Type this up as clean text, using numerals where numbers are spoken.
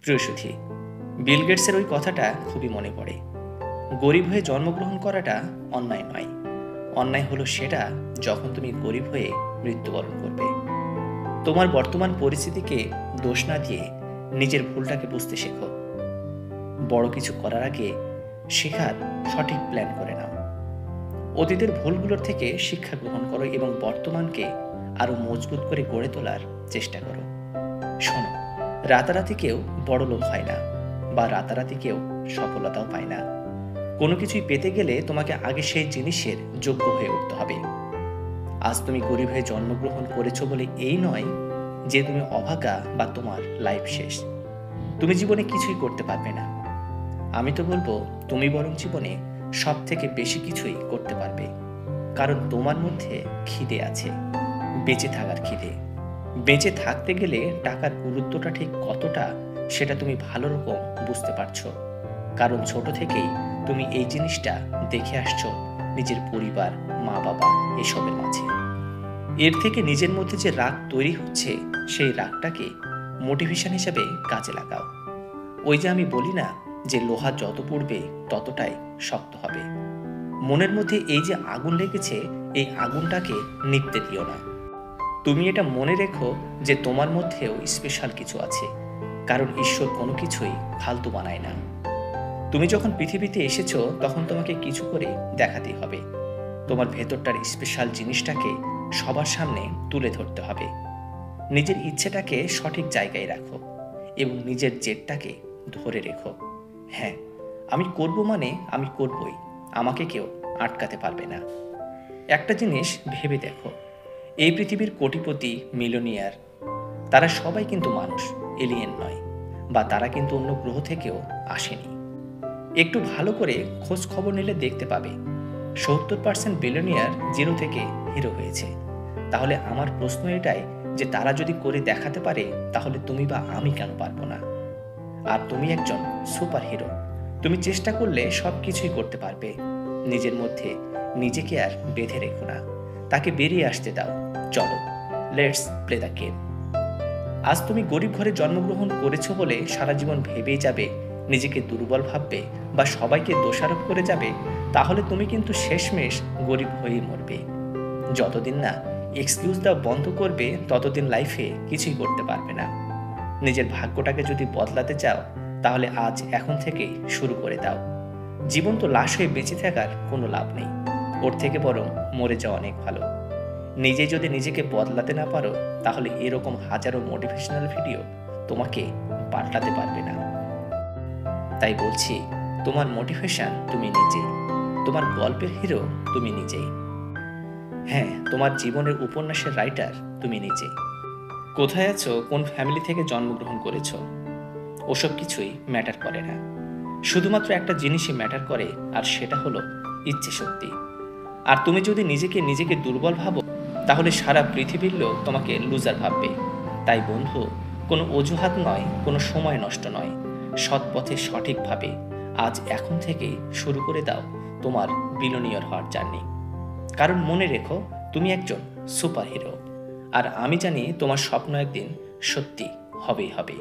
প্রিয় সুধী, বিল গেটসের ওই কথাটা খুবই মনে পড়ে। গরিব হয়ে জন্মগ্রহণ করাটা অন্যায় নয়, অন্যায় হলো সেটা যখন তুমি গরিব হয়ে মৃত্যুবরণ করবে। তোমার বর্তমান পরিস্থিতিকে দোষ না দিয়ে নিজের ভুলটাকে বুঝতে শেখো। বড় কিছু করার আগে শেখার সঠিক প্ল্যান করে নাও। অতীতের ভুলগুলোর থেকে শিক্ষা গ্রহণ করো এবং বর্তমানকে আরো মজবুত করে গড়ে তোলার চেষ্টা করো। শোনো, রাতারাতি কেউ বড় লোক হয় না, বা রাতারাতি কেউ সফলতাও পায় না। কোনো কিছুই পেতে গেলে তোমাকে আগে সেই জিনিসের যোগ্য হয়ে উঠতে হবে। আজ তুমি গরিব হয়ে জন্মগ্রহণ করেছো বলে এই নয় যে তুমি অভাগা বা তোমার লাইফ শেষ। তুমি জীবনে কিছুই করতে পারবে না। আমি তো বলবো তুমি বরং জীবনে সব থেকে বেশি কিছুই করতে পারবে, কারণ তোমার মধ্যে খিদে আছে, বেঁচে থাকার খিদে। বেঁচে থাকতে গেলে টাকার গুরুত্বটা ঠিক কতটা সেটা তুমি ভালো রকম বুঝতে পারছো, কারণ ছোট থেকেই তুমি এই জিনিসটা দেখে আসছো নিজের পরিবার, মা বাবা এসবের মাঝে। এর থেকে নিজের মধ্যে যে রাগ তৈরি হচ্ছে সেই রাগটাকে মোটিভেশন হিসেবে কাজে লাগাও। ওই যে আমি বলি না যে লোহা যত পড়বে ততটাই শক্ত হবে। মনের মধ্যে এই যে আগুন লেগেছে, এই আগুনটাকে নিভতে দিও না। তুমি এটা মনে রেখো যে তোমার মধ্যেও স্পেশাল কিছু আছে, কারণ ঈশ্বর কোনো কিছুই ফালতু বানায় না। তুমি যখন পৃথিবীতে এসেছো তখন তোমাকে কিছু করে দেখাতেই হবে। তোমার ভেতরটার স্পেশাল জিনিসটাকে সবার সামনে তুলে ধরতে হবে। নিজের ইচ্ছেটাকে সঠিক জায়গায় রাখো এবং নিজের জেদটাকে ধরে রেখো। হ্যাঁ, আমি করব মানে আমি করবই, আমাকে কেউ আটকাতে পারবে না। একটা জিনিস ভেবে দেখো, এই পৃথিবীর কোটিপতি, মিলিয়নিয়ার, তারা সবাই কিন্তু মানুষ, এলিয়েন নয়, বা তারা কিন্তু অন্য গ্রহ থেকেও আসেনি। একটু ভালো করে খোঁজ খবর নিলে দেখতে পাবে 70% বিলিয়নিয়ার জিরো থেকে হিরো হয়েছে। তাহলে আমার প্রশ্ন এটাই যে তারা যদি করে দেখাতে পারে, তাহলে তুমি বা আমি কেন পারবো না? আর তুমি একজন সুপার হিরো। তুমি চেষ্টা করলে সব কিছুই করতে পারবে। নিজের মধ্যে নিজেকে আর বেঁধে রেখো না, তাকে বেরিয়ে আসতে দাও। চলো, লেটস প্লে দ্য গেম। আজ তুমি গরিব ঘরে জন্মগ্রহণ করেছো বলে সারা জীবন ভেবেই যাবে, নিজেকে দুর্বল ভাববে বা সবাইকে দোষারোপ করে যাবে, তাহলে তুমি কিন্তু শেষমেশ গরিব হয়েই মরবে। যতদিন না এক্সকিউজ দেওয়া বন্ধ করবে ততদিন লাইফে কিছুই করতে পারবে না। নিজের ভাগ্যটাকে যদি বদলাতে চাও, তাহলে আজ এখন থেকেই শুরু করে দাও। জীবন তো লাশ হয়ে বেঁচে থাকার কোনো লাভ নেই, ওর থেকে বরং মরে যাওয়া অনেক ভালো। নিজে যদি নিজেকে বদলাতে না পারো, তাহলে এরকম হাজারো মোটিভেশনাল ভিডিও তোমাকে পাল্টাতে পারবে না। তাই বলছি, তোমার মোটিভেশন তুমি নিজে, তোমার গল্পের হিরো তুমি নিজেই। হ্যাঁ, তোমার জীবনের উপন্যাসের রাইটার তুমি নিজে। কোথায় আছো, কোন ফ্যামিলি থেকে জন্মগ্রহণ করেছো, ওসব কিছুই ম্যাটার করে না। শুধুমাত্র একটা জিনিসই ম্যাটার করে, আর সেটা হলো ইচ্ছে শক্তি। আর তুমি যদি নিজেকে দুর্বল ভাবো, তাহলে সারা পৃথিবীর লোক তোমাকে লুজার ভাববে। তাই বন্ধু, কোনো অজুহাত নয়, কোনো সময় নষ্ট নয়, সৎ পথে সঠিকভাবে আজ এখন থেকেই শুরু করে দাও তোমার বিলিয়নিয়ার হওয়ার জার্নি। কারণ মনে রেখো, তুমি একজন সুপার হিরো, আর আমি জানি তোমার স্বপ্ন একদিন সত্যি হবেই হবে।